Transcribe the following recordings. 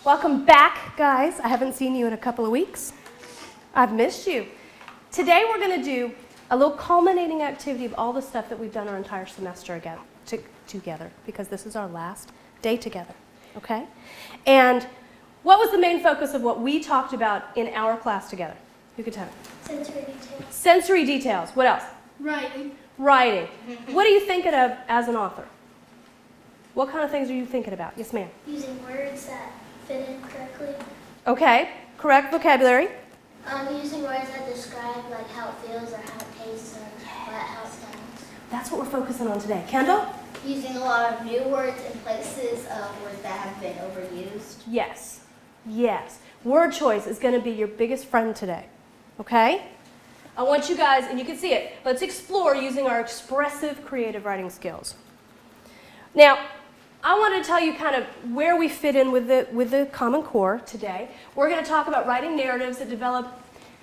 Welcome back, guys. I haven't seen you in a couple of weeks. I've missed you. Today we're going to do a little culminating activity of all the stuff that we've done our entire semester together, because this is our last day together, okay? And what was the main focus of what we talked about in our class together? Who could tell me? Sensory details. Sensory details. What else? Writing. Writing. What are you thinking of as an author? What kind of things are you thinking about? Yes, ma'am. Using words that fit in correctly. Okay. Correct vocabulary. Using words that describe like how it feels or how it tastes or how it sounds. That's what we're focusing on today. Kendall? Using a lot of new words in places of words that have been overused. Yes. Yes. Word choice is going to be your biggest friend today. Okay? I want you guys, and you can see it, let's explore using our expressive creative writing skills. Now, I want to tell you kind of where we fit in with the Common Core today. We're going to talk about writing narratives that develop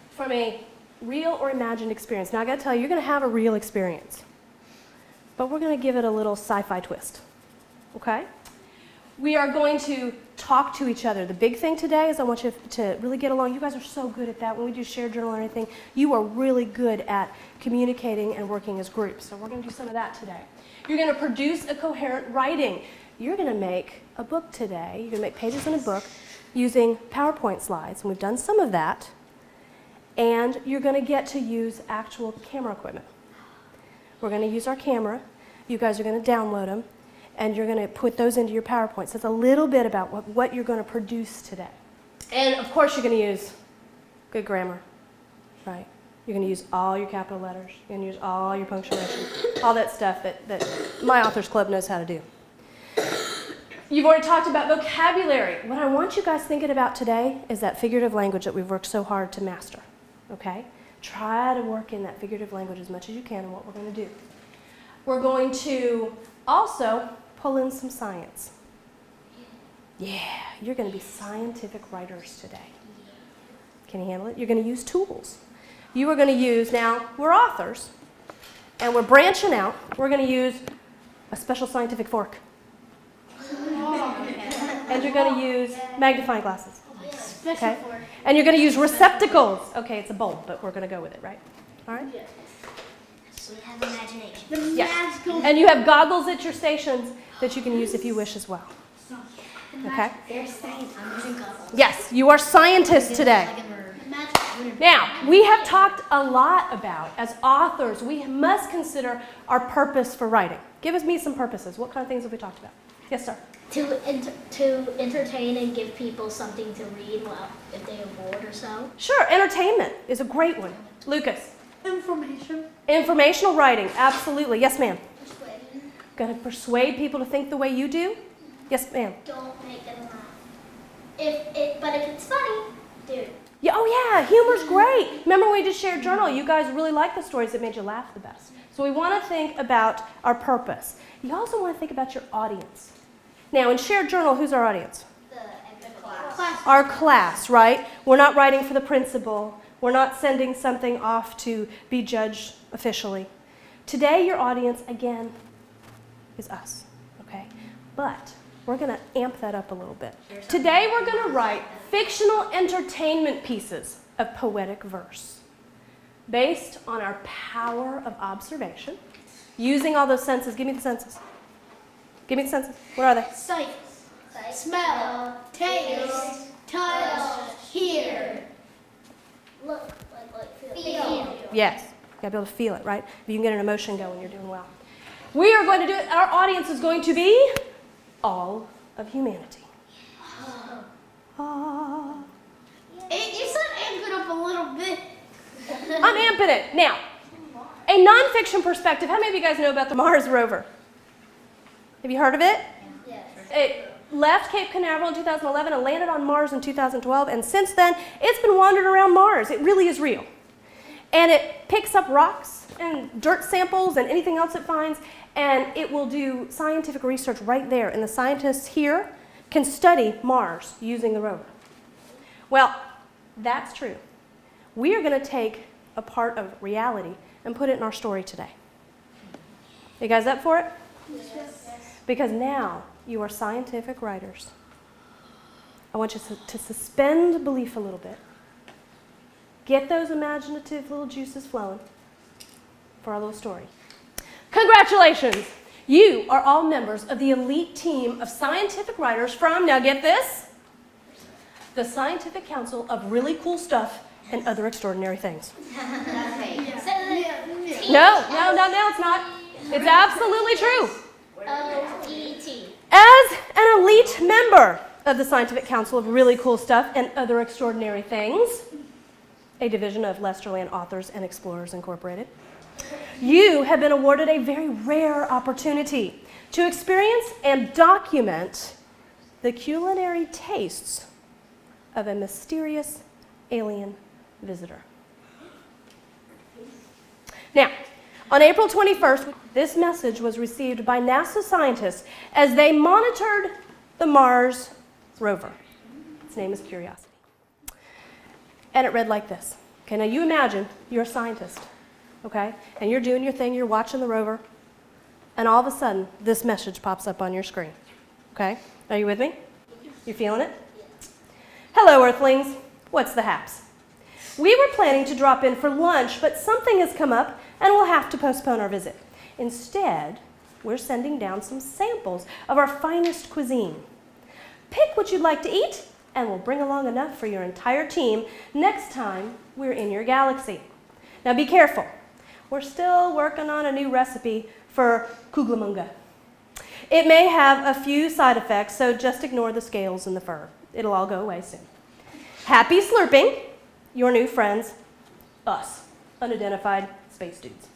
from a real or imagined experience. Now, I got to tell you, you're going to have a real experience, but we're going to give it a little sci-fi twist. Okay? We are going to talk to each other. The big thing today is I want you to really get along. You guys are so good at that. When we do shared journal or anything, you are really good at communicating and working as groups. So we're going to do some of that today. You're going to produce a coherent writing. You're going to make a book today. You're going to make pages in a book using PowerPoint slides, and we've done some of that. And you're going to get to use actual camera equipment. We're going to use our camera. You guys are going to download them, and you're going to put those into your PowerPoint. So it's a little bit about what you're going to produce today. And of course, you're going to use good grammar, right? You're going to use all your capital letters. You're going to use all your punctuation, all that stuff that my Authors Club knows how to do. You've already talked about vocabulary. What I want you guys thinking about today is that figurative language that we've worked so hard to master, okay? Try to work in that figurative language as much as you can in what we're going to do. We're going to also pull in some science. Yeah, you're going to be scientific writers today. Can you handle it? You're going to use tools. You are going to use, now, we're authors, and we're branching out. We're going to use a special scientific fork. And you're going to use magnifying glasses. Okay? And you're going to use receptacles. Okay, it's a bowl, but we're going to go with it, right? All right? So we have imagination. Yes. And you have goggles at your stations that you can use if you wish as well. Okay? There's science. I'm using goggles. Yes, you are scientists today. Now, we have talked a lot about, as authors, we must consider our purpose for writing. Give me some purposes. What kind of things have we talked about? Yes, sir. To entertain and give people something to read if they are bored or so. Sure, entertainment is a great one. Lucas. Information. Informational writing, absolutely. Yes, ma'am. Persuasion. Going to persuade people to think the way you do? Yes, ma'am. Don't make them laugh. But if it's funny, do it. Yeah, oh yeah, humor's great. Remember when we did shared journal, you guys really liked the stories that made you laugh the best. So we want to think about our purpose. You also want to think about your audience. Now, in shared journal, who's our audience? The class. Our class, right? We're not writing for the principal. We're not sending something off to be judged officially. Today, your audience, again, is us, okay? But we're going to amp that up a little bit. Today, we're going to write fictional entertainment pieces of poetic verse based on our power of observation, using all those senses. Give me the senses. Give me the senses. What are they? Sight. Smell. Taste. Touch. Hear. Look. Feel. Yes. You gotta be able to feel it, right? You can get an emotion going, you're doing well. We are going to do it. Our audience is going to be all of humanity. Ah. You said amp it up a little bit. I'm amping it. Now, a nonfiction perspective. How many of you guys know about the Mars rover? Have you heard of it? Yes. It left Cape Canaveral in 2011 and landed on Mars in 2012, and since then, it's been wandering around Mars. It really is real. And it picks up rocks and dirt samples and anything else it finds, and it will do scientific research right there. And the scientists here can study Mars using the rover. Well, that's true. We are going to take a part of reality and put it in our story today. You guys up for it? Yes. Because now you are scientific writers. I want you to suspend belief a little bit. Get those imaginative little juices flowing for our little story. Congratulations! You are all members of the elite team of scientific writers from, now get this, the Scientific Council of Really Cool Stuff and Other Extraordinary Things. No, it's not. It's absolutely true. O-E-T. As an elite member of the Scientific Council of Really Cool Stuff and Other Extraordinary Things, a division of Lesterland Authors and Explorers Incorporated, you have been awarded a very rare opportunity to experience and document the culinary tastes of a mysterious alien visitor. Now, on April 21st, this message was received by NASA scientists as they monitored the Mars rover. Its name is Curiosity. And it read like this. Okay, now you imagine you're a scientist, okay? And you're doing your thing, you're watching the rover, and all of a sudden, this message pops up on your screen, okay? Are you with me? You feeling it? Hello, Earthlings. What's the haps? We were planning to drop in for lunch, but something has come up and we'll have to postpone our visit. Instead, we're sending down some samples of our finest cuisine. Pick what you'd like to eat, and we'll bring along enough for your entire team next time we're in your galaxy. Now be careful. We're still working on a new recipe for kuglamunga. It may have a few side effects, so just ignore the scales and the fur. It'll all go away soon. Happy slurping, your new friends, us, unidentified space dudes.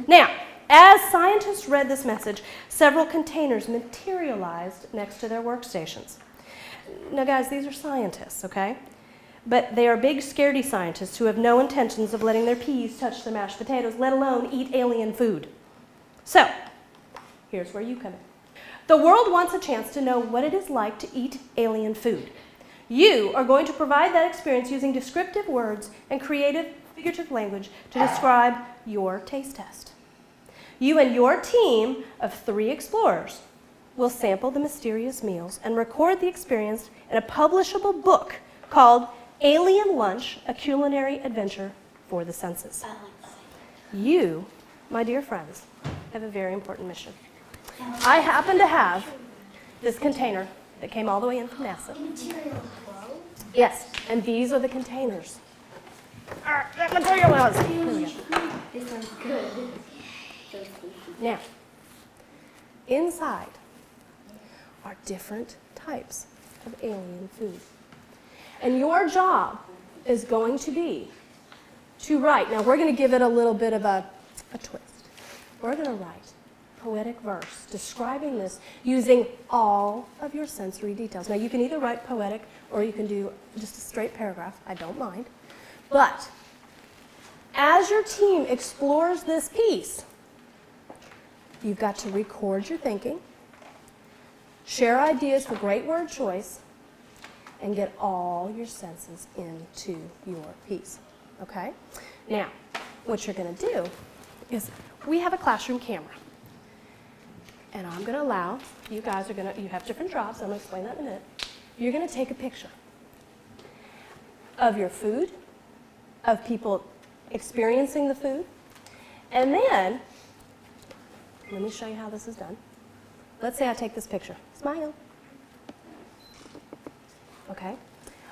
Now, as scientists read this message, several containers materialized next to their workstations. Now, guys, these are scientists, okay? But they are big, scaredy scientists who have no intentions of letting their peas touch their mashed potatoes, let alone eat alien food. So, here's where you come in. The world wants a chance to know what it is like to eat alien food. You are going to provide that experience using descriptive words and creative, figurative language to describe your taste test. You and your team of 3 explorers will sample the mysterious meals and record the experience in a publishable book called Alien Lunch, A Culinary Adventure for the Senses. You, my dear friends, have a very important mission. I happen to have this container that came all the way in from NASA. Yes, and these are the containers. That material is. Here we go. This one's good. Now, inside are different types of alien food. And your job is going to be to write. Now, we're going to give it a little bit of a twist. We're going to write poetic verse describing this using all of your sensory details. Now, you can either write poetic or you can do just a straight paragraph. I don't mind. But as your team explores this piece, you've got to record your thinking, share ideas for great word choice, and get all your senses into your piece. Okay? Now, what you're going to do is we have a classroom camera. And I'm going to allow, you guys are going to, you have different jobs, I'm going to explain that in a minute. You're going to take a picture of your food, of people experiencing the food, and then, let me show you how this is done. Let's say I take this picture. Smile. Okay?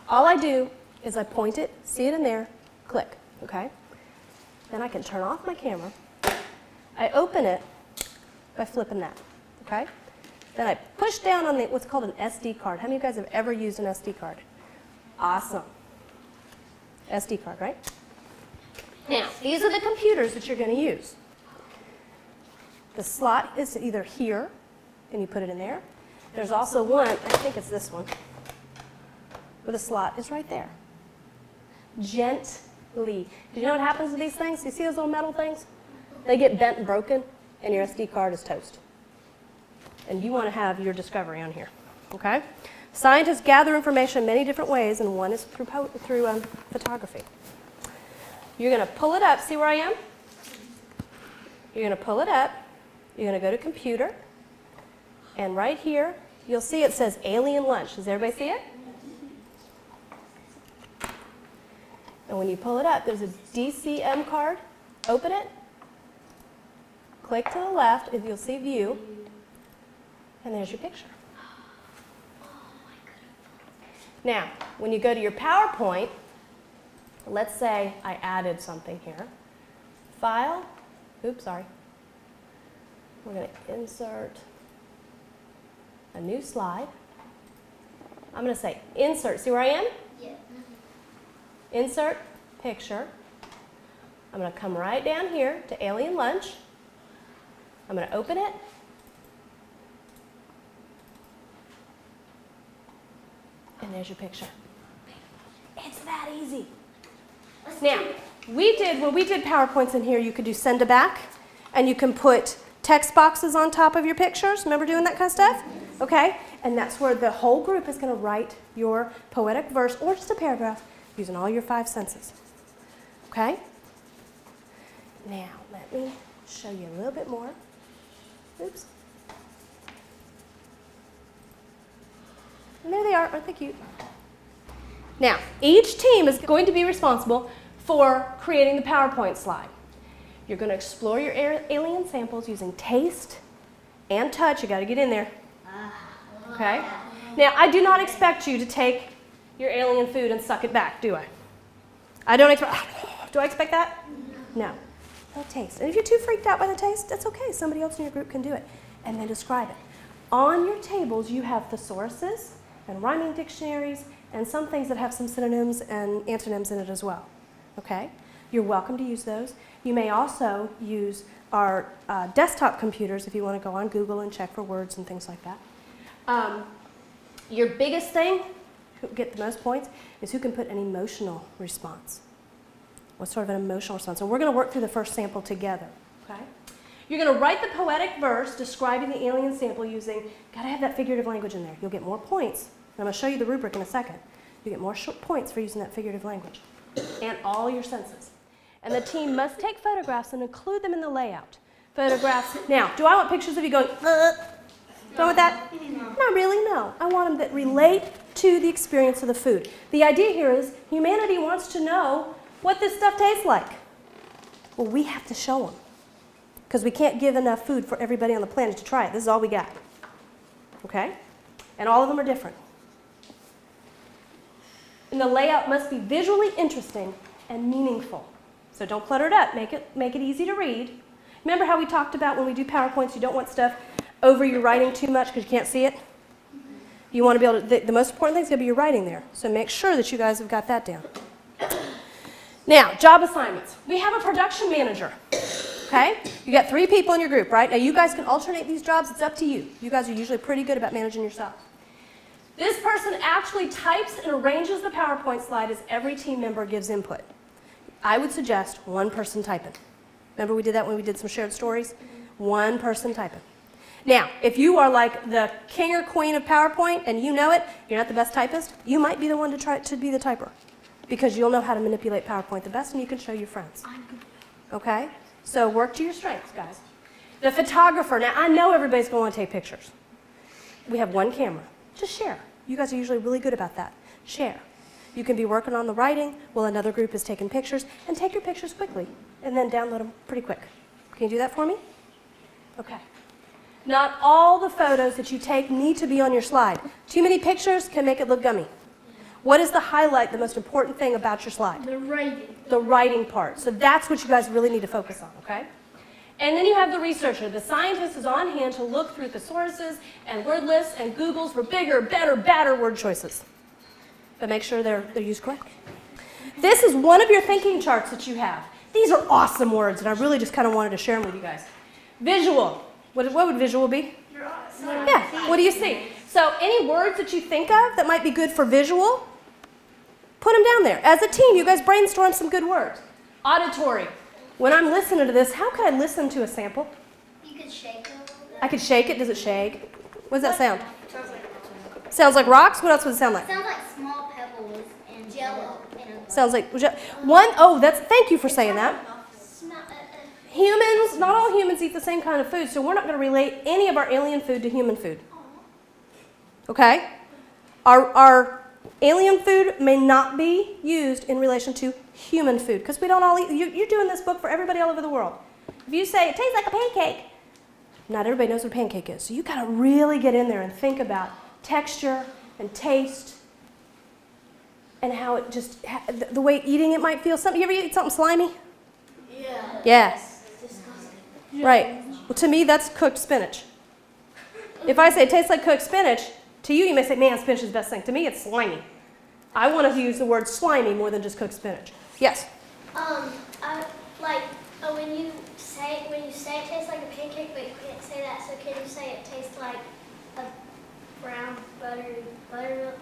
All I do is I point it, see it in there, click. Okay? Then I can turn off my camera. I open it by flipping that. Okay? Then I push down on what's called an SD card. How many of you guys have ever used an SD card? Awesome. SD card, right? Now, these are the computers that you're going to use. The slot is either here, and you put it in there. There's also one, I think it's this one, where the slot is right there. Gently. Do you know what happens to these things? You see those little metal things? They get bent and broken, and your SD card is toast. And you want to have your discovery on here, okay? Scientists gather information in many different ways, and one is through photography. You're going to pull it up. See where I am? You're going to pull it up. You're going to go to computer, and right here you'll see it says alien lunch. Does everybody see it? And when you pull it up, there's a DCM card. Open it. Click to the left, and you'll see view. And there's your picture. Now, when you go to your PowerPoint, let's say I added something here. File. Oops, sorry. We're going to insert a new slide. I'm going to say insert. See where I am? Yeah. Insert picture. I'm going to come right down here to alien lunch. I'm going to open it. And there's your picture. It's that easy. Now, when we did PowerPoints in here, you could do send to back, and you can put text boxes on top of your pictures. Remember doing that kind of stuff? Okay? And that's where the whole group is going to write your poetic verse or just a paragraph using all your 5 senses. Okay? Now, let me show you a little bit more. Oops. And there they are. Aren't they cute? Now, each team is going to be responsible for creating the PowerPoint slide. You're going to explore your alien samples using taste and touch. You got to get in there. Okay? Now, I do not expect you to take your alien food and suck it back, do I? I don't expect. Do I expect that? No. No taste. And if you're too freaked out by the taste, that's okay. Somebody else in your group can do it. And then describe it. On your tables, you have thesauruses and rhyming dictionaries and some things that have some synonyms and antonyms in it as well. Okay? You're welcome to use those. You may also use our desktop computers if you want to go on Google and check for words and things like that. Your biggest thing, who get the most points, is who can put an emotional response. What sort of an emotional response? And we're going to work through the first sample together. Okay? You're going to write the poetic verse describing the alien sample using, got to have that figurative language in there. You'll get more points. And I'm going to show you the rubric in a second. You get more points for using that figurative language and all your senses. And the team must take photographs and include them in the layout. Photographs. Now, do I want pictures of you going, Don't want that? Not really, no. I want them that relate to the experience of the food. The idea here is humanity wants to know what this stuff tastes like. Well, we have to show them because we can't give enough food for everybody on the planet to try it. This is all we got. Okay? And all of them are different. And the layout must be visually interesting and meaningful. So don't clutter it up. Make it easy to read. Remember how we talked about when we do PowerPoints, you don't want stuff over your writing too much because you can't see it? You want to be able to, the most important thing is going to be your writing there. So make sure that you guys have got that down. Now, job assignments. We have a production manager. Okay? You got 3 people in your group, right? Now you guys can alternate these jobs. It's up to you. You guys are usually pretty good about managing yourself. This person actually types and arranges the PowerPoint slide as every team member gives input. I would suggest one person typing. Remember we did that when we did some shared stories? One person typing. Now, if you are like the king or queen of PowerPoint and you know it, you're not the best typist, you might be the one to try to be the typer because you'll know how to manipulate PowerPoint the best and you can show your friends. Okay? So work to your strengths, guys. The photographer. Now, I know everybody's going to want to take pictures. We have one camera. Just share. You guys are usually really good about that. Share. You can be working on the writing while another group is taking pictures, and take your pictures quickly, and then download them pretty quick. Can you do that for me? Okay. Not all the photos that you take need to be on your slide. Too many pictures can make it look gummy. What is the highlight, the most important thing about your slide? The writing. The writing part. So that's what you guys really need to focus on, okay? And then you have the researcher. The scientist is on hand to look through thesauruses and word lists and Googles for bigger, better, badder word choices. But make sure they're used correctly. This is one of your thinking charts that you have. These are awesome words, and I really just kind of wanted to share them with you guys. Visual. What would visual be? Yeah, what do you see? So any words that you think of that might be good for visual, put them down there. As a team, you guys brainstorm some good words. Auditory. When I'm listening to this, how could I listen to a sample? You could shake it a little bit. I could shake it. Does it shake? What does that sound? Sounds like rocks? What else would it sound like? Sounds like small pebbles and jello. Sounds like thank you for saying that. Humans, not all humans eat the same kind of food, so we're not going to relate any of our alien food to human food. okay? Our alien food may not be used in relation to human food because we don't all eat. You're doing this book for everybody all over the world. If you say it tastes like a pancake, not everybody knows what a pancake is. So you got to really get in there and think about texture and taste and how it just, the way eating it might feel. You ever eat something slimy? Yeah. Yes. It's disgusting. Right. Well, to me, that's cooked spinach. If I say it tastes like cooked spinach, to you, you may say, man, spinach is the best thing. To me, it's slimy. I want to use the word slimy more than just cooked spinach. Yes? When you say it tastes like a pancake, but you can't say that, so can you say it tastes like a brown buttery buttermilk?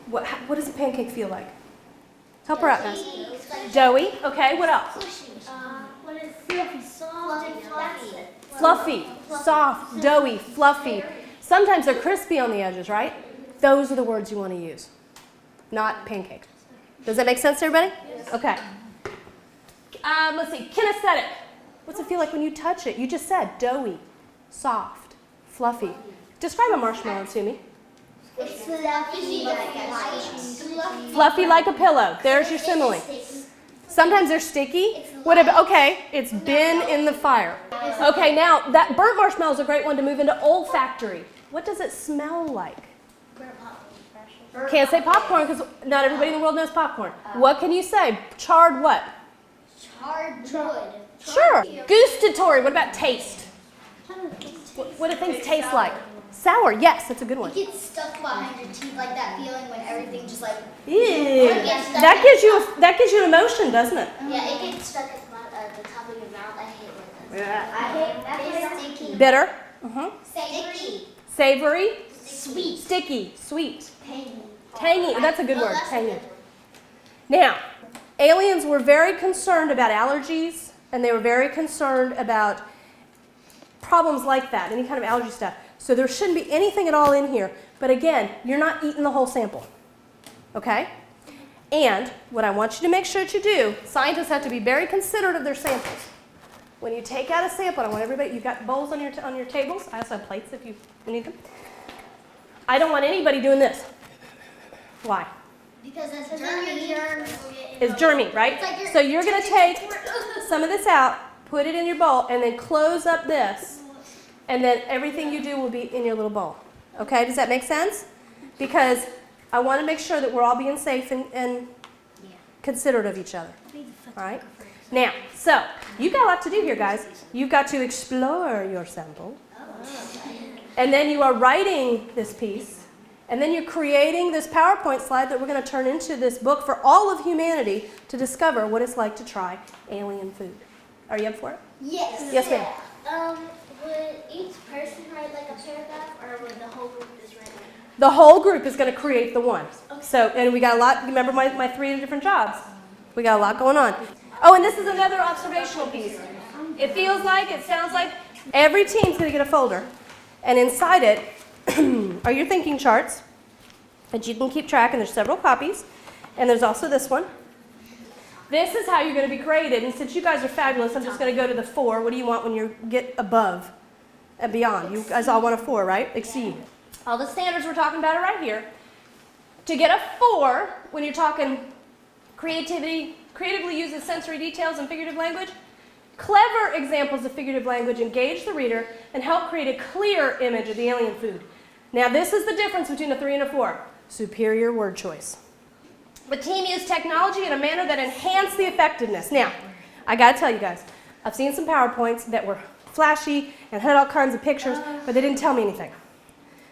What does a pancake feel like? Help her out, guys. Fluffy. Doughy. Okay, what else? What is fluffy? Soft and fluffy. Fluffy, soft, doughy, fluffy. Sometimes they're crispy on the edges, right? Those are the words you want to use, not pancake. Does that make sense to everybody? Yes. Okay. Let's see, kinesthetic. What's it feel like when you touch it? You just said doughy, soft, fluffy. Describe a marshmallow to me. It's fluffy like a light. Fluffy like a pillow. There's your simile. Sometimes they're sticky. What about, okay, it's been in the fire. Okay, now that burnt marshmallow is a great one to move into olfactory. What does it smell like? Can't say popcorn because not everybody in the world knows popcorn. What can you say? Charred what? Charred wood. Sure. Gustatory. What about taste? What do things taste like? Sour. Yes, that's a good one. It gets stuck behind your teeth, like that feeling when everything just like. Ew. That gives you emotion, doesn't it? Yeah, it gets stuck at the top of your mouth. I hate when that's. Yeah. I hate that. It's sticky. Bitter. Savory. Savory. Sweet. Sticky. Sweet. Tangy. Tangy. That's a good word. That's a Tangy. good one. Now, aliens were very concerned about allergies, and they were very concerned about problems like that, any kind of allergy stuff. So there shouldn't be anything at all in here. But again, you're not eating the whole sample. Okay? And what I want you to make sure that you do, scientists have to be very considerate of their samples. When you take out a sample, I want everybody, you've got bowls on your tables. I also have plates if you need them. I don't want anybody doing this. Why? Because that's germy. It's germy, right? Like So you're going to take some of this out, put it in your bowl, and then close up this. And then everything you do will be in your little bowl. Okay, does that make sense? Because I want to make sure that we're all being safe and considerate of each other. All right? Now, so you've got a lot to do here, guys. You've got to explore your sample. And then you are writing this piece. And then you're creating this PowerPoint slide that we're going to turn into this book for all of humanity to discover what it's like to try alien food. Are you up for it? Yes. Yes, ma'am. Would each person write like a paragraph, or would the whole group just write it? The whole group is going to create the one. So, and we got a lot, remember my 3 different jobs? We got a lot going on. Oh, and this is another observational piece. It feels like, it sounds like, every team's going to get a folder. And inside it are your thinking charts that you can keep track, and there's several copies. And there's also this one. This is how you're going to be graded. And since you guys are fabulous, I'm just going to go to the 4. What do you want when you get above and beyond? You guys all want a 4, right? Exceed. All the standards we're talking about are right here. To get a 4, when you're talking creativity, creatively uses sensory details and figurative language, clever examples of figurative language engage the reader and help create a clear image of the alien food. Now, this is the difference between a 3 and a 4. Superior word choice. The team used technology in a manner that enhanced the effectiveness. Now, I got to tell you guys, I've seen some PowerPoints that were flashy and had all kinds of pictures, but they didn't tell me anything.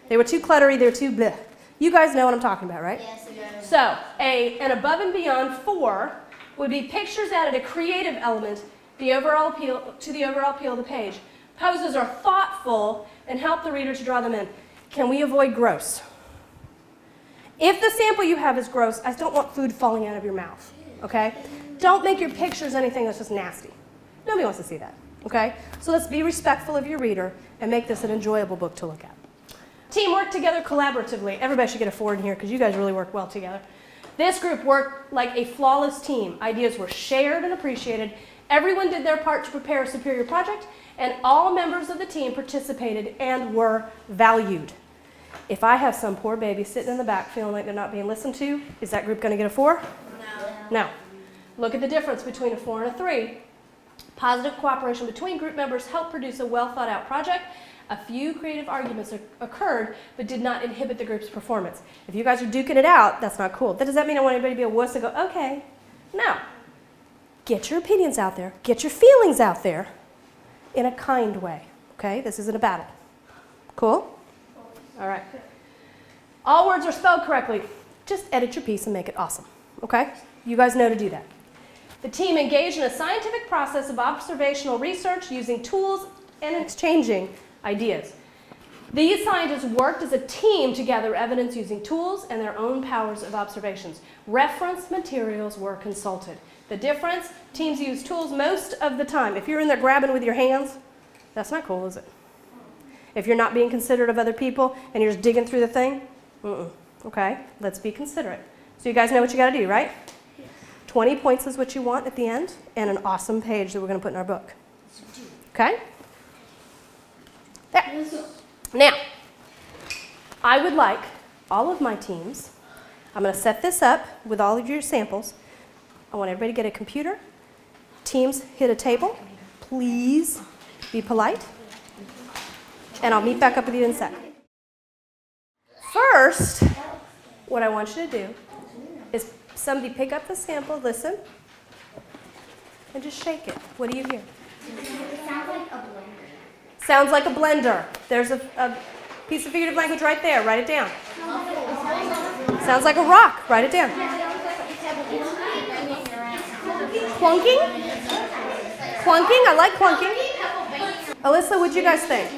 They were too cluttery, they were too bleh. You guys know what I'm talking about, right? Yes, it does. So, an above and beyond 4 would be pictures added a creative element to the overall appeal of the page. Poses are thoughtful and help the reader to draw them in. Can we avoid gross? If the sample you have is gross, I don't want food falling out of your mouth, okay? Don't make your pictures anything that's just nasty. Nobody wants to see that, okay? So let's be respectful of your reader and make this an enjoyable book to look at. Team work together collaboratively. Everybody should get a 4 in here because you guys really work well together. This group worked like a flawless team. Ideas were shared and appreciated. Everyone did their part to prepare a superior project, and all members of the team participated and were valued. If I have some poor baby sitting in the back feeling like they're not being listened to, is that group going to get a 4? No. Look at the difference between a 4 and a 3. Positive cooperation between group members helped produce a well thought out project. A few creative arguments occurred, but did not inhibit the group's performance. If you guys are duking it out, that's not cool. That doesn't mean I want anybody to be a wuss and go, okay. No. Get your opinions out there. Get your feelings out there in a kind way. Okay? This isn't a battle. Cool? All right. All words are spelled correctly. Just edit your piece and make it awesome. Okay? You guys know to do that. The team engaged in a scientific process of observational research using tools and exchanging ideas. These scientists worked as a team to gather evidence using tools and their own powers of observations. Reference materials were consulted. The difference, teams use tools most of the time. If you're in there grabbing with your hands, that's not cool, is it? If you're not being considerate of other people and you're just digging through the thing, okay, let's be considerate. So you guys know what you got to do, right? 20 points is what you want at the end, and an awesome page that we're going to put in our book. Okay? There. Now, I would like all of my teams, I'm going to set this up with all of your samples. I want everybody to get a computer. Teams, hit a table. Please be polite. And I'll meet back up with you in a sec. First, what I want you to do is somebody pick up the sample, listen, and just shake it. What do you hear? It sounds like a blender. Sounds like a blender. There's a piece of figurative language right there. Write it down. Sounds like a rock. Write it down. Clunking? Clunking? I like clunking. Alyssa, what'd you guys think?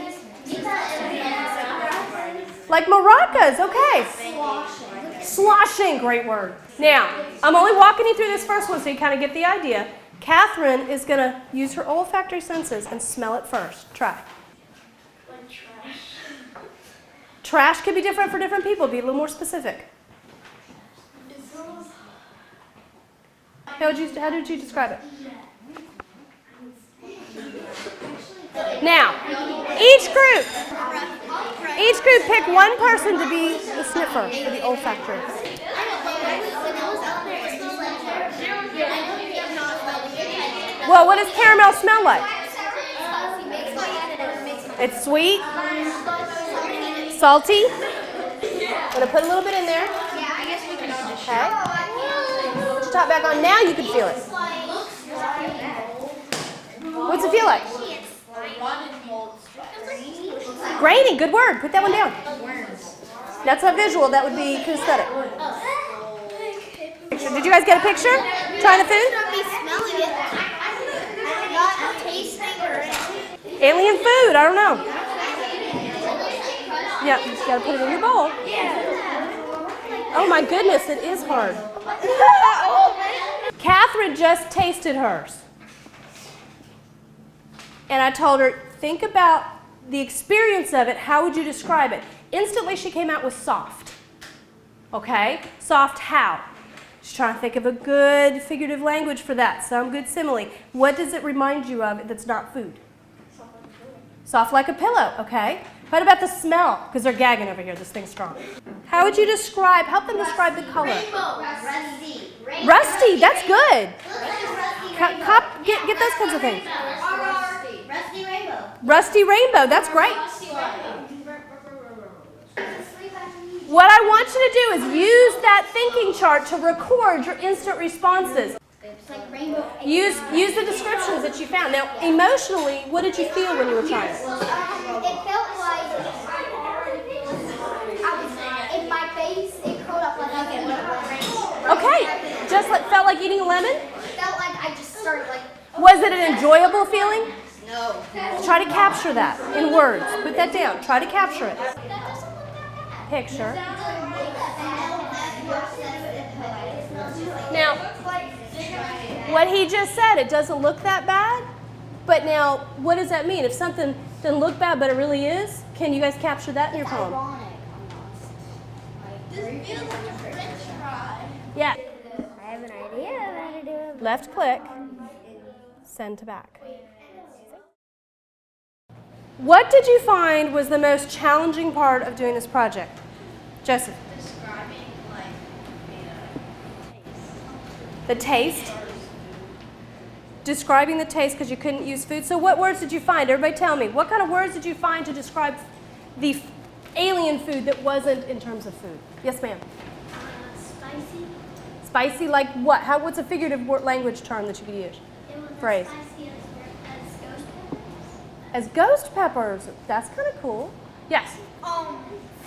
Like maracas. Okay. Sloshing. Great word. Now, I'm only walking you through this first one so you kind of get the idea. Catherine is going to use her olfactory senses and smell it first. Try. Like trash. Trash can be different for different people. Be a little more specific. How did you describe it? Now, each group pick one person to be the sniffer for the olfactory. Well, what does caramel smell like? It's sweet, salty. I'm going to put a little bit in there. Okay. Put your top back on. Now you can feel it. What's it feel like? Grainy. Good word. Put that one down. That's not visual. That would be kinesthetic. Did you guys get a picture? Trying the food? Alien food. I don't know. Yeah, you just got to put it in your bowl. Oh my goodness, it is hard. Catherine just tasted hers. And I told her, think about the experience of it. How would you describe it? Instantly, she came out with soft. Okay? Soft how? She's trying to think of a good figurative language for that. Some good simile. What does it remind you of that's not food? Soft like a pillow. Okay? What about the smell? Because they're gagging over here. This thing's strong. How would you describe, help them describe the color? Rusty. Rusty. That's good. Get those kinds of things. Rusty rainbow. Rusty rainbow. That's great. What I want you to do is use that thinking chart to record your instant responses. It's like rainbow. Use the descriptions that you found. Now, emotionally, what did you feel when you were trying? It felt like in my face, it curled up like a lemon. Okay, just felt like eating a lemon? Felt like I just started like. Was it an enjoyable feeling? No. Try to capture that in words. Put that down. Try to capture it. Picture. Now, what he just said, it doesn't look that bad, but now, what does that mean? If something doesn't look bad, but it really is, can you guys capture that in your poem? This feels like a French fry. Yeah. I have an idea of how to do it. Left click, send to back. What did you find was the most challenging part of doing this project? Joseph. Describing like The taste. Describing the taste because you couldn't use food. So what words did you find? Everybody tell me. What kind of words did you find to describe the alien food that wasn't in terms of food? Yes, ma'am. Spicy. Spicy like what? What's a figurative language term that you could use? It was Phrase. as spicy as ghost peppers. As ghost peppers. That's kind of cool. Yes.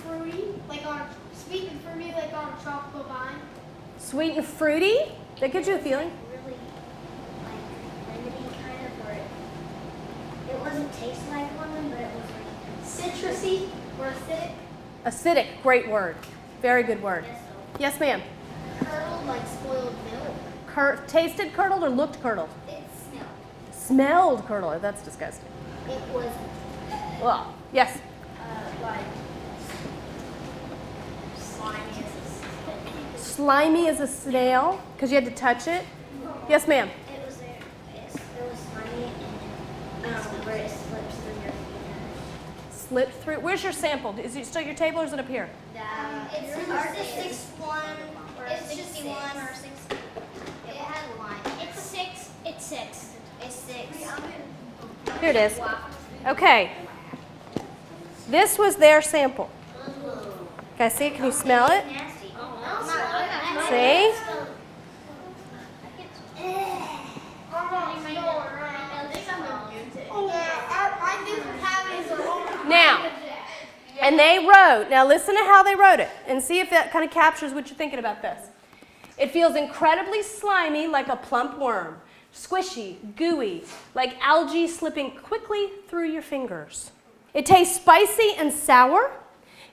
Fruity, like on sweet and fruity, like on a tropical vine. Sweet and fruity? That gives you a feeling? Really, like lemony kind of, where it wasn't taste like lemon, but it was like citrusy or acidic. Acidic. Great word. Very good word. Yes, so Yes, ma'am. curdled like spoiled milk. Tasted curdled or looked curdled? It smelled. Smelled curdled. That's disgusting. It was Well, yes. like slimy as a Slimy as a snail because you had to touch it. Yes, ma'am. It was there. It was slimy and where it slips through your fingers. Slipped through. Where's your sample? Is it still at your table or is it up here? It's our 61 or 61 or 60. It had a line. It's 6. It's 6. It's 6. Here it is. Okay. This was their sample. Okay, see? Can you smell it? Nasty. See? Now, and they wrote, now listen to how they wrote it and see if that kind of captures what you're thinking about this. It feels incredibly slimy like a plump worm, squishy, gooey, like algae slipping quickly through your fingers. It tastes spicy and sour.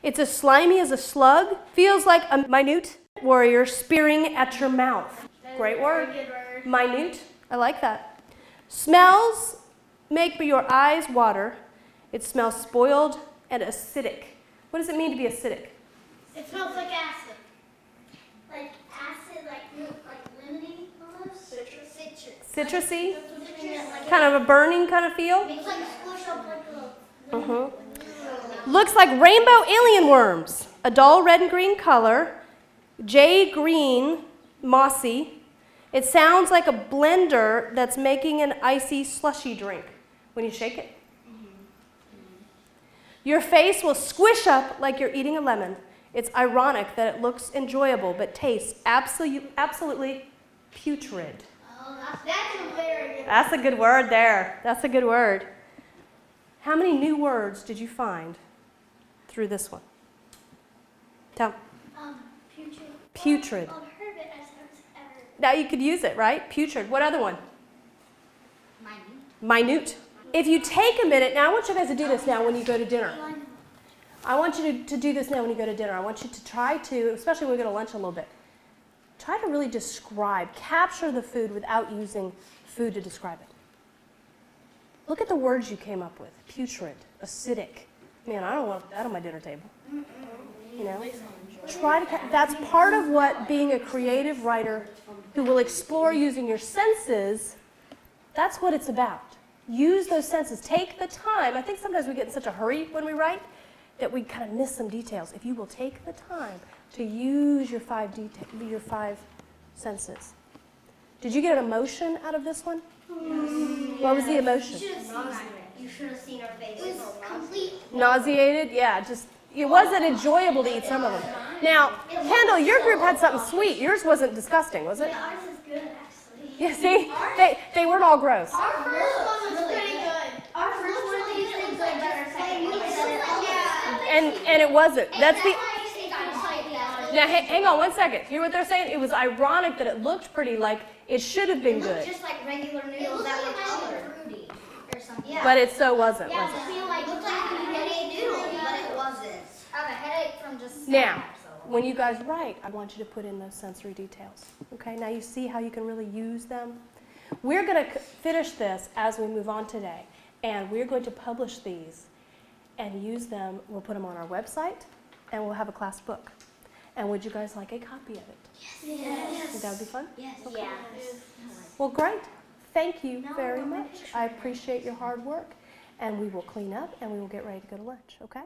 It's as slimy as a slug. Feels like a minute warrior spearing at your mouth. Great word. Minute. I like that. Smells make your eyes water. It smells spoiled and acidic. What does it mean to be acidic? It smells like acid. Like acid, like lemony almost. Citrus. Citrusy? Kind of a burning kind of feel? It's like squish up like a Looks like rainbow alien worms. A dull red and green color. Jade green, mossy. It sounds like a blender that's making an icy slushy drink when you shake it. Your face will squish up like you're eating a lemon. It's ironic that it looks enjoyable but tastes absolutely putrid. That's a very good. That's a good word there. That's a good word. How many new words did you find through this one? Tell me. Putrid. Putrid. I've heard it as ever. Now you could use it, right? Putrid. What other one? Minute. If you take a minute, now I want you guys to do this now when you go to dinner. I want you to do this now when you go to dinner. I want you to try to, especially when we go to lunch a little bit, try to really describe, capture the food without using food to describe it. Look at the words you came up with. Putrid, acidic. Man, I don't want that on my dinner table. You know? That's part of what being a creative writer who will explore using your senses, that's what it's about. Use those senses. Take the time. I think sometimes we get in such a hurry when we write that we kind of miss some details. If you will take the time to use your five senses. Did you get an emotion out of this one? What was the emotion? You should have seen her face. It was complete. Nauseated? Yeah, just it wasn't enjoyable to eat some of them. Now, Kendall, your group had something sweet. Yours wasn't disgusting, was it? Ours is good, actually. Yeah, see? They weren't all gross. Our first one was pretty good. Our first one tasted like better. And it wasn't. That's the. Now, hang on one second. Hear what they're saying? It was ironic that it looked pretty like it should have been good. Just like regular noodles that were colored. Fruity or something. Yeah. But it so wasn't, Yeah, was it? I feel like looked like a headache noodle, but it wasn't. I have a headache from just. Now, when you guys write, I want you to put in those sensory details. Okay, now you see how you can really use them? We're going to finish this as we move on today, and we're going to publish these and use them. We'll put them on our website, and we'll have a class book. And would you guys like a copy of it? Yes. Think that would be fun? Yes. Okay. Yeah. Well, great. Thank you very much. I appreciate your hard work, and we will clean up, and we will get ready to go to lunch, okay?